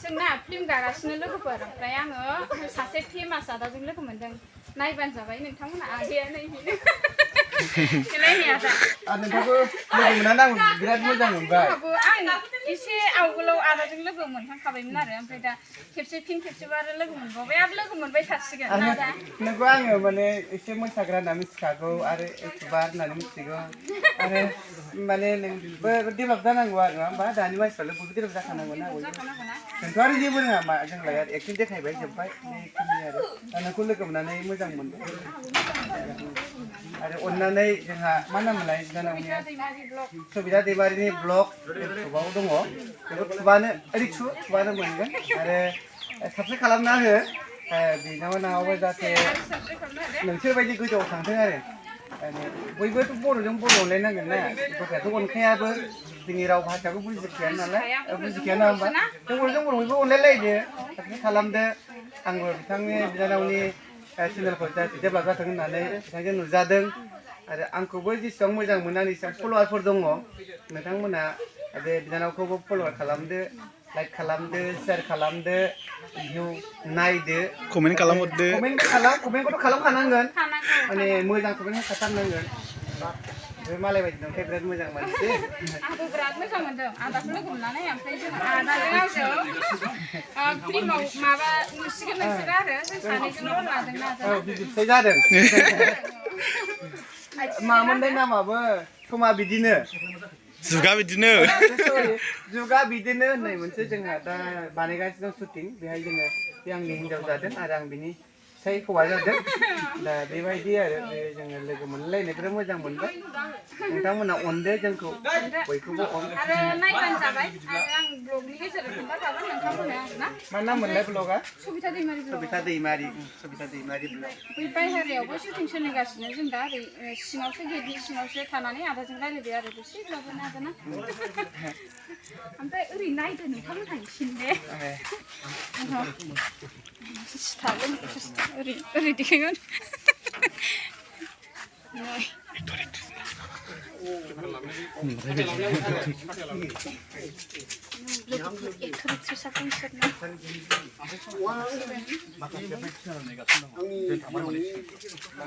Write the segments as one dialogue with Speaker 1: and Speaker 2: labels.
Speaker 1: जोंना फिल्म गागासिनो लोगोफोर ओमफ्राय आङो सासे फेमास आदाजों लोगो मोनदों नायबानो जाबाय नोंथांमोना आगैया नायहैनो
Speaker 2: नोंथांखौ लोगो मोननानै आं बिराद मोजां मोनबाय
Speaker 1: आं एसे आवगोलाव आदाजों लोगो मोनखांखाबायमोन आरो ओमफ्राय दा खेबसे फिन खेबसेबो आरो लोगो मोनबावबाय आरो लोगो मोनबाय थासिगोन
Speaker 2: नोंखौ आङो माने एसे मोसाग्रा होनना मिथिखागौ आरो इउटुबार होननानै मिथिगौ आरो माने नोंबो डेभेलप जानांगौ आरो नङा होमबा दानि मानसिफ्रालाय बयबो डेभेलप जाखानांगौ ना जोंथ' आरो जेबो रोङा मा जोंलाय आरो एक्टिं देखायबाय जोब्बाय बेखिनि आरो दा नोंखौ लोगो मोननानै मोजां मोनदों आरो अननानै जोंहा मा नाममोनलाय बिनानावनिया सबिता दैमारिनि ब्लग इउटुबाव दङ बेखौ थुबानो ओरै थुबानो मोनगोन आरो साबस्क्राइब खालामना हो बिनानावाबो जाहाथे नोंसोरबायदि गोजौआव थांथों आरो बयबोथ' बर'जों बर' अनलायनांगोन ना गथ'आथ' अनखायाबो जोंनि राव भाषाखौ बुजिखाया नालाय बुजिखाया ना होमबा जों बर'जों बर' बयबो अनलायलायदो साबस्क्राइब खालामदो आंबो बिथांनि बिनानावनि चेनेलखौ डेभेलप जाथों होननानै बिथांजों नुजादों आरो आंखौबो जेसेबां मोजां मोनो आंनि जेसेबां फल'वारफोर दङ नोंथांमोना बे बिनानावखौबो फल' खालामदो लाइक खालामदो शेयार खालामदो भिउ नायदो
Speaker 3: कमेन्ट खालामहरदो
Speaker 2: कमेन्टखौथ' खालामखानांगोन माने मोजां कमेन्ट होखाथारनांगोन बे मालाय बायदि नंखाय बिराद मोजां मानसि
Speaker 1: आंबो बिराद मोजां मोनदों आदाखौ लोगो मोननानै ओमफ्राय जों आदाजों आंजों फिल्माव माबा नुसिगोन नोंसोर आरो जों सानैजों रल लादोंना
Speaker 2: औ बिदिसो जादों मामोनलाय नामाबो समा बिदिनो
Speaker 3: जुगा बिदिनो
Speaker 2: होननाय मोनसे जोंहा दा बानायगासिनो शुटिं बेहाय जोङो बे आंनि हिन्जाव जादों आरो आं बिनि फिसाय हौवा जादों दा बेबायदि आरो जोङो लोगो मोनलायनायखौ मोजां मोनबाय नोंथांमोना अनदो जोंखौ बयखौबो
Speaker 1: आरो नायबानो जाबाय आरो आं ब्लगनि गेजेरजों खोन्थाखागोन नोंथांमोना आरोना
Speaker 2: मा नाम मोनलाय ब्लगा
Speaker 1: सबिता दैमारि
Speaker 2: ब्लग
Speaker 1: बै बायहेरायावबो शुटिं सोलिगासिनो जों दा ओरै सिङावसो गेटनि सिङावसो थानानै आदाजों रायज्लायबाय आरो दसेब्लाबो नाजाना ओमफ्राय ओरै नायदो नोंथांमोनहा इसिन दे ओरै देखायगोन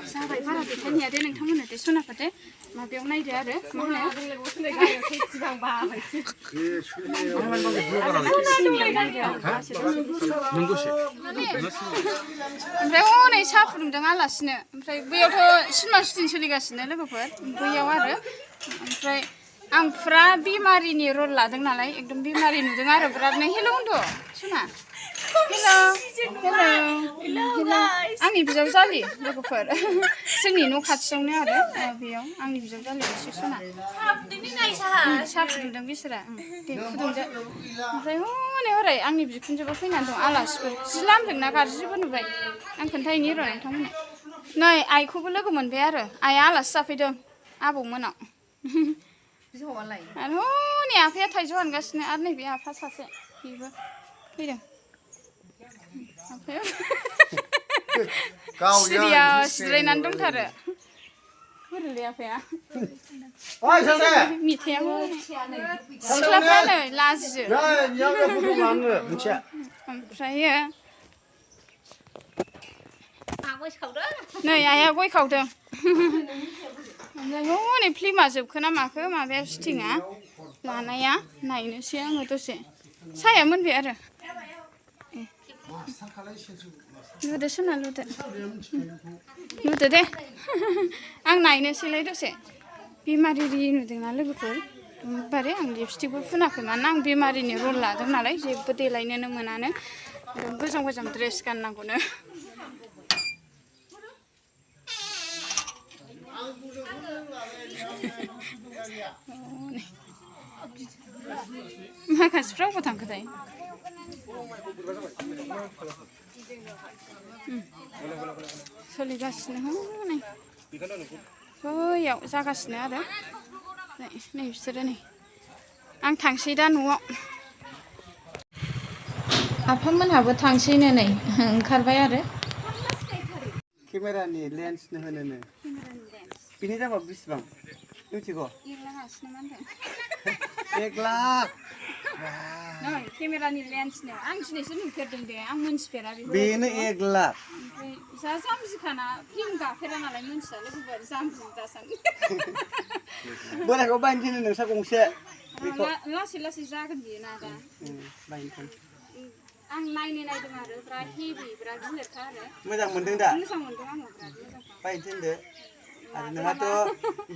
Speaker 1: जाबाय बारा देखायनाया दे नोंथांमोननो दे सनाफा दे माबायाव नायदो आरो मा ओमफ्राय हनै साहा फुदुंदों आलासिनो ओमफ्राय बैयावथ' सिनेमा शुटिं सोलिगासिनो लोगोफोर बैयाव आरो ओमफ्राय आं फुरा बेमारिनि रल लादों नालाय एकदम बेमारि नुदों आरो बिरादनो हेल' होनद' सना हेल' आंनि बिजावजालि लोगोफोर जोंनि न' खाथियावनो आरो बेयाव आंनि बिजावजालि एसे सना साहा फुदुंदों बिसोरा दे फुदुंदो ओमफ्राय हनै हरै आंनि बिखुनजोबो फैनानै दं आलासिफोर जि लामदोंना गाज्रिबो नुबाय आं खोन्थाहैनि र' नोंथांमोननो नै आइखौबो लोगो मोनबाय आरो आइया आलासि जाफैदों आबौमोनाव आरो हनै आफाया थाइजौ हानगासिनो आरो नैबे आफा सासे बेबो फैदों आफाया सिरियास जिरायनानै दंथारो बोरैलै आफाया मिथाया सिख्लाफ्रा नै लाजियो ओमफ्रायो नै आइया गय खावदों ओमफ्राय हनै फिल्मा जोबखो ना माखो माबाया शुटिंआ लानाया नायनोसै आङो दसे साहाया मोनबाय आरो लुदो सना लुदो दे आं नायनोसैलाय दसे बेमारि नुदोंना लोगोफोर एकदमबारे आं लिपस्टिकबो फुनाखै मानोना आं बेमारिनि रल लादों नालाय जेबो देलायनोनो मोनानो गोजाम गोजाम ड्रेस गाननांगौनो माखासेफ्रा अबाव थांखोथाय सोलिगासिनो हनै बैयाव जागासिनो आरो नै बिसोरो नै आं थांसै दा न'आव आफामोनहाबो थांसैनो नै ओंखारबाय आरो
Speaker 2: केमेरानि लेन्सनो होनोनो बिनि दामा बेसेबां मिथिगौ
Speaker 1: 1 लाख
Speaker 2: 1 लाख
Speaker 1: नै केमेरानि लेन्सनो आं दिनैसो नुफेरदों दे आं मोनथिफेरा बेखौ
Speaker 2: बेनो 1 लाख
Speaker 1: ओमफ्राय जा जाम्बिखाना फिल्म गाफेरा नालाय मोनथिया लोगोफोर जाम्बि दासान्दि
Speaker 2: बोरायखौ बायनो थिनो नोंसा गंसे
Speaker 1: लासै लासै जागोन बियो ना दा
Speaker 2: बायनो
Speaker 1: आं नायदों आरो बिराद हेभि बिराद गिलिरखा आरो
Speaker 2: मोजां मोनदों दा
Speaker 1: मोजां मोनदों आङो बिराद मोजांखा
Speaker 2: बायनो थिनदो आरो नोंहाथ'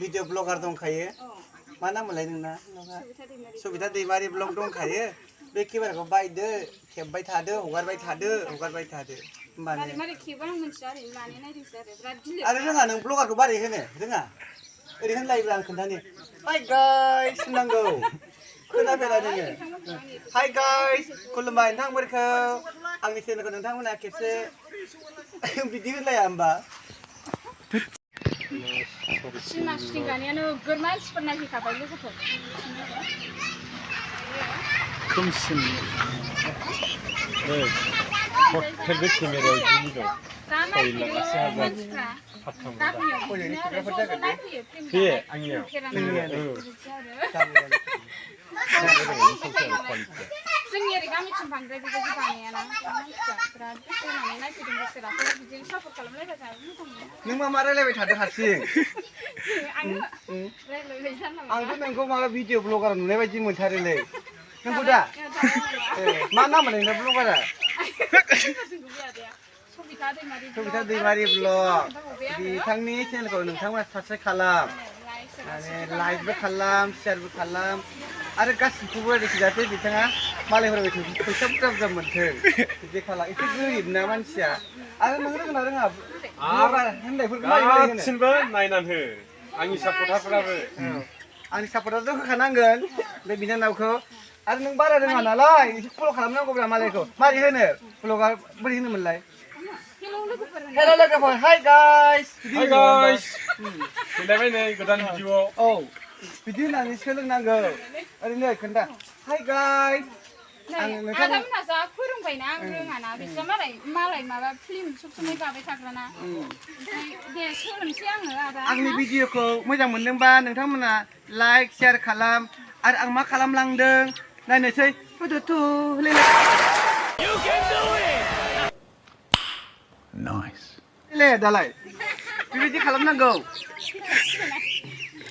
Speaker 2: भिडिअ ब्लगार दंखायो मा नाम मोनलाय नोंना सबिता दैमारि ब्लग दंखायो बे केमेराखौ बायदो खेबबाय थादो हगारबाय थादो होमबानो
Speaker 1: मारै खेबो आं मोनथिया ओरैनो माने नायदोंसो आरो बिराद गिलिर
Speaker 2: आरो रोङा नों ब्लगारखौ बारै होनो रोङा ओरै होनलायोब्ला आं खोन्थानि हाय गाइस होननांगौ खोनाफेरा नोङो हाय गाइस खुलुमबाय नोंथांमोनखौ आंनि चेनेलखौ नोंथांमोना खेबसे बिदि होनलाया होमबा
Speaker 1: सिनेमा शुटिं जानायानो नोगोर मानसिफोर नायफैखाबाय लोगोफोर
Speaker 3: खोमसिन फेरबे केमेरायाव बिदि दं
Speaker 1: मानसिफ्रा गामियाव बिदिनो आरो ज' ज' नायफैयो
Speaker 3: बे आंनियाव
Speaker 1: जोंनि ओरै गामिथिं बांद्राय बेबायदि बानायाना मानसिफ्रा बिराद गोसो होनानै नायफैदों बोसोराखौ बिदिनो सापर्ट खालामलायबाय थायो मोजां मोनो
Speaker 2: नों मा रायलायबाय थादों हारसिं आंथ' नोंखौ माबा भिडिअ ब्लगार नुनाय बायदि मोनथारोलै नोंखौ दा मा नाम मोनलाय नोंना ब्लगारा सबिता दैमारि ब्लग बिथांनि चेनेलखौ नोंथांमोना साबस्क्राइब खालाम माने लाइकबो खालाम शेयारबो खालाम आरो गासिखौबो जाहाथे बिथाङा मालायफोर फैसा बुरजा मोनथों बिदि खालाम एसे गोरिब ना मानसिया आरो नों रोङा ब्लगार होननायफोरखौ
Speaker 3: गासिनबो नायनानै हो आंनि सापर्टारफोराबो
Speaker 2: आंनि सापर्टारथ' होखानांगोन बे बिनानावखौ आरो नों बारा रोङा नालाय एसे फल' खालामनांगौब्रा मालायखौ मारै होनो ब्लगार बोरै होनोमोनलाय हेल' लोगोफोर हाय गाइस
Speaker 3: फैलायबाय नै गोदान भिडिअ
Speaker 2: औ बिदि होननानै सोलोंनांगौ ओरैनो खोन्था हाय गाइस
Speaker 1: आदामोनहा जा फोरोंबायना आं रोङाना बिसोर मालाय माबा फिल्म सबसमाय गाबाय थाग्राना ओमफ्राय दे सोलोंसै आङो आदा
Speaker 2: आंनि भिडिअखौ मोजां मोनदोंबा नोंथांमोना लाइक शेयार खालाम आरो आं मा खालामलांदों नायनोसै थु ले दालाय बेबायदि खालामनांगौ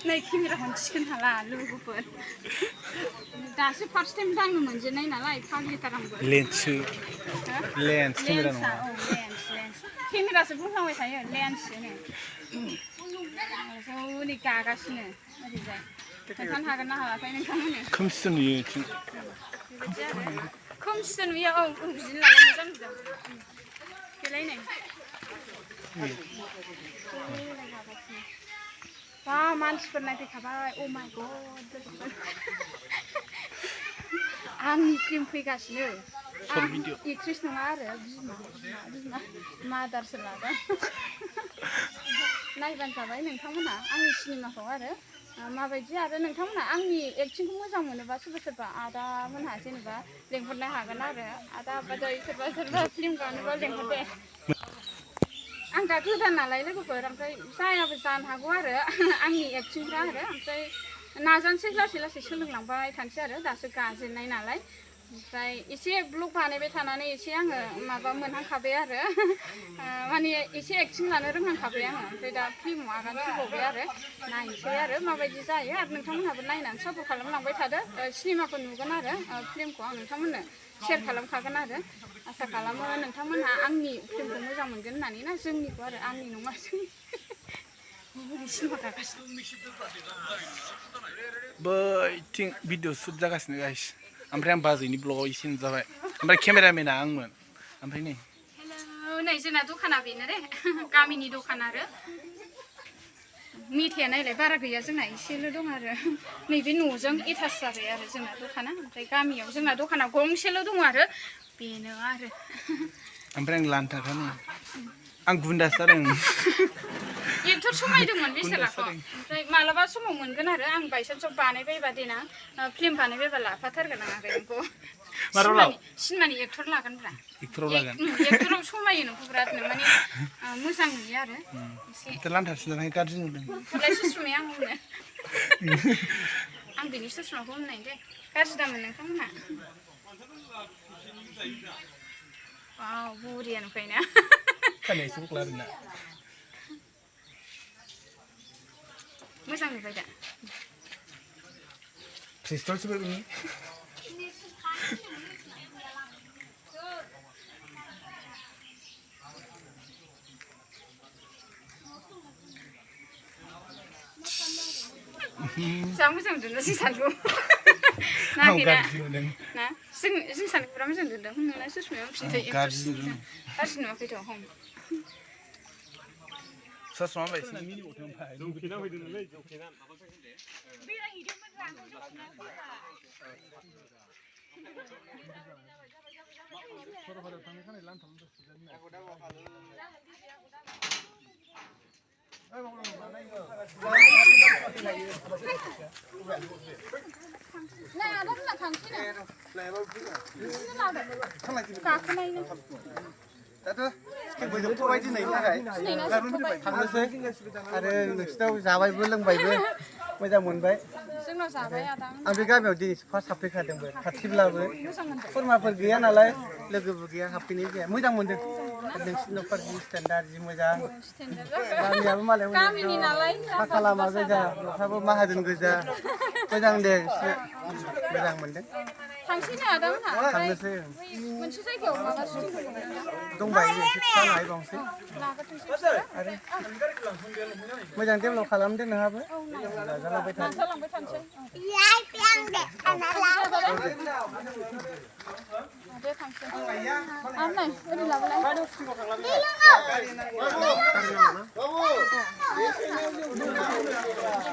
Speaker 1: नै केमेराखौनो थिखोनो हाला लोगोफोर दासो फार्स्ट टाइम दांनो मोनजेननाय नालाय फाग्लिथार आंबो
Speaker 3: लेन्स केमेरा नङा
Speaker 1: लेन्स केमेरासो बुंफ्लांबाय थायो लेन्ससो नो हनै गागासिनो ओरैजाय खोन्थानो हागोन ना हालाथाय नोंथांमोननो
Speaker 3: खोमसिन नुयो
Speaker 1: बेबायदि आरो खोमसिसो नुयो औ बिदिनो नालाय मोजां बेलाय नै बा मानसिफोर नायफैखाबाय अ माय गड आंनि फिल्म फैगासिनो एक्ट्रेस नङा आरो बिमा मादारसो लादों नायबानो जाबाय नोंथांमोनहा आंनि सिनेमाखौ आरो माबायदि आरो नोंथांमोनहा आंनि एक्टिंखौ मोजां मोनोबा सोरबा आदा मोनहा जेनेबा लेंहरनो हागोन आरो आदा बाजै सोरबा फिल्म गानोबा लेंहर दे आं दा गोदान नालाय लोगोफोर ओमफ्राय जायाबो जानो हागौ आरो आंनि एक्टिंफ्रा आरो ओमफ्राय नाजानोसै लासै सोलोंलांबाय थानोसै आरो दासो गाजेननाय नालाय ओमफ्राय एसे ब्लग बानायबाय थानानै एसे आङो माबा मोनहांखाबाय आरो माने एसे एक्टिं लानो रोंहांखाबाय आङो ओमफ्राय दा फिल्माव आगान सुरबावबाय आरो नायनोसै आरो माबायदि जायो आरो नोंथांमोनहाबो नायनानै सापर्ट खालामलांबाय थादो सिनेमाखौ नुगोन आरो फिल्मखौ आं नोंथांमोननो शेयार खालामखागोन आरो आसा खालामो नोंथांमोनहा आंनि फिल्मखौ मोजां मोनगोन होननानै ना जोंनिखौ आरो आंनि नङा जोंनि सिनेमा गागासिनो
Speaker 3: बैथिं भिडिअ शुट जागासिनो गाइस ओमफ्राय आं बाजैनि ब्लगाव एसे नुजाबाय ओमफ्राय केमेरामेना आंमोन ओमफ्राय नै
Speaker 1: हेल' नै जोंना दखाना बेनो दे गामिनि दखान आरो मेथाइया नायलाय बारा गैया जोंना एसेल' दं आरो नैबे न'जों एटाच जाबाय आरो जोंना दखाना ओमफ्राय गामियाव जोंना दखाना गंसेल' दङ आरो बेनो आरो
Speaker 3: ओमफ्राय आं लानथाखानो आं गुन्दासो जादों
Speaker 1: एक्टर समायदोंमोन बेसाराखौ ओमफ्राय मालाबा समाव मोनगोन आरो आं बायसान्सआव बानायबायबा देनां फिल्म बानायबायबा लाफाथारगोन आं आरो नोंखौ सिनेमानि एक्टर लागोनब्रा एक्टराव समायो नोंखौ बिरादनो माने मोजां नुयो आरो एसे
Speaker 3: लान्थासो जानाय गाज्रि नुदों
Speaker 1: थलाय सुसुमै आं बुंनो आं बिनि ससमाखौ होननाय दे गाज्रि दामोन नोंथांमोनहा वाव बुरिया नुखायोना
Speaker 3: खानाय एसे बुख्ला आरोना
Speaker 1: मोजां नुबाय दा
Speaker 3: क्रिस्टलसो बेनि
Speaker 1: जा मोजां नुदों जों सानखौ नाखैना ना जों सानखौ बिराद मोजां नुदों नोंना ससमायाव फिथाइ गाज्रि नुवाखैथ' हम
Speaker 3: ससमा बायदि
Speaker 2: थांनोसै आरो नोंसिनाव जाबायबो लोंबायबो मोजां मोनबाय
Speaker 1: जोंनाव जाबाय आदा
Speaker 2: आं बे गामियाव दिनैसो फार्स्ट हाबफैखादोंबो खाथिब्लाबो खुरमाफोर गैया नालाय लोगोबो गैया हाबफैनाय जाया मोजां मोनदों नोंसिनि न'खरनि स्टेन्डार्ड जि मोजां गामियाबो मालाय
Speaker 1: गामिनि नालाय
Speaker 2: फाखा लामा गोजा न'फ्राबो माहाजोन गोजा मोजां दे मोजां मोनदों
Speaker 1: थांसै ना आदा मोनहा
Speaker 2: थांनोसै
Speaker 1: मोनसे जायगायाव माबा
Speaker 2: दंबायो एसे फिसा नायबावनोसै आरो मोजां डेभेलप खालामदो नोंहाबो जालांबाय थानोसै दे थांसै आरो नै ओरै लाबोलाय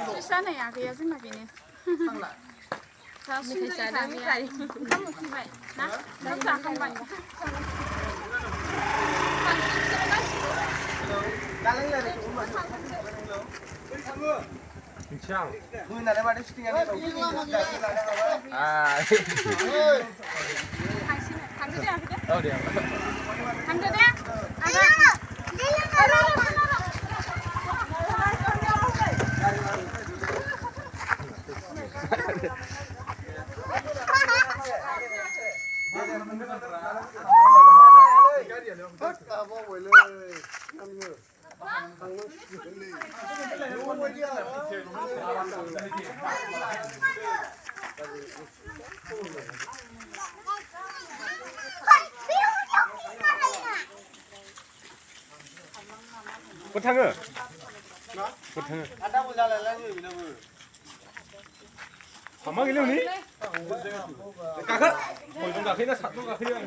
Speaker 2: फैसा नै आगैया जोंना बेनो मेथाइ जादों मेथाइ ओंखाम उखैबाय ना ओंखाम जाखांबाय मोनालाय माथो सुटिंआ
Speaker 3: औ दे
Speaker 1: थांदो दे आदा
Speaker 3: थाङो
Speaker 2: आदाबो जालायलायो बेनाबो
Speaker 3: मा गेलेव नि गाखो बयजों गाखोयोना सातजों गाखोयो आं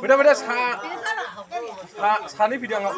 Speaker 3: बेदा बेदा सानै फैदों आंनाव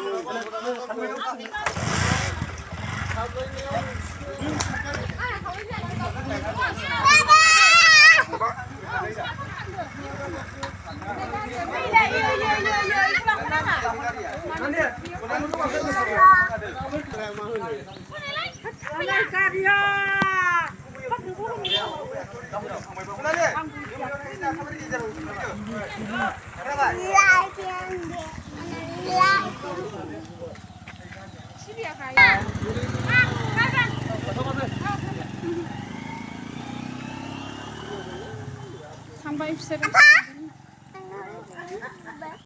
Speaker 3: थांबाय बिसोरो